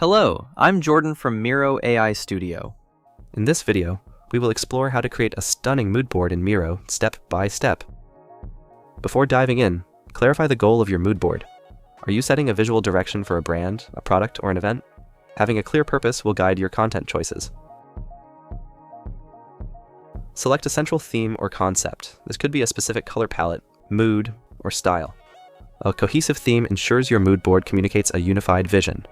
Hello, I'm Jordan from Miro AI Studio. In this video, we will explore how to create a stunning mood board in Miro step by step. Before diving in, clarify the goal of your mood board. Are you setting a visual direction for a brand, a product, or an event? Having a clear purpose will guide your content choices. Select a central theme or concept. This could be a specific color palette, mood, or style. A cohesive theme ensures your mood board communicates a unified vision.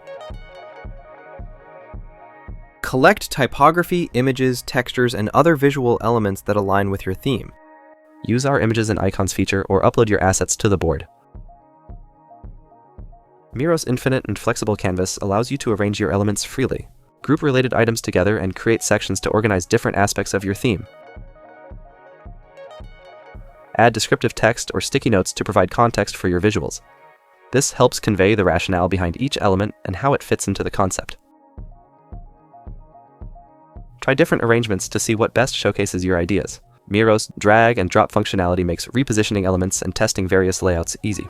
Collect typography, images, textures, and other visual elements that align with your theme. Use our Images and Icons feature or upload your assets to the board. Miro's infinite and flexible canvas allows you to arrange your elements freely, group related items together, and create sections to organize different aspects of your theme. Add descriptive text or sticky notes to provide context for your visuals. This helps convey the rationale behind each element and how it fits into the concept. Try different arrangements to see what best showcases your ideas. Miro's drag and drop functionality makes repositioning elements and testing various layouts easy.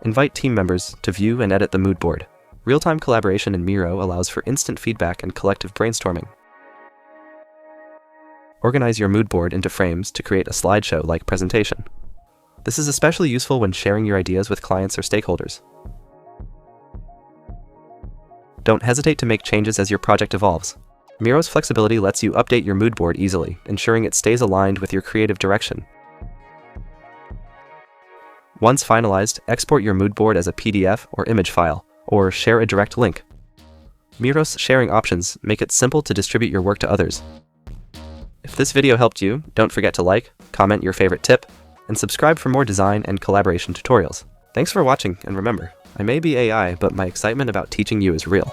Invite team members to view and edit the mood board. Real-time collaboration in Miro allows for instant feedback and collective brainstorming. Organize your mood board into frames to create a slideshow-like presentation. This is especially useful when sharing your ideas with clients or stakeholders. Don't hesitate to make changes as your project evolves. Miro's flexibility lets you update your mood board easily, ensuring it stays aligned with your creative direction. Once finalized, export your mood board as a PDF or image file, or share a direct link. Miro's sharing options make it simple to distribute your work to others. If this video helped you, don't forget to like, comment your favorite tip, and subscribe for more design and collaboration tutorials. Thanks for watching, and remember, I may be AI, but my excitement about teaching you is real.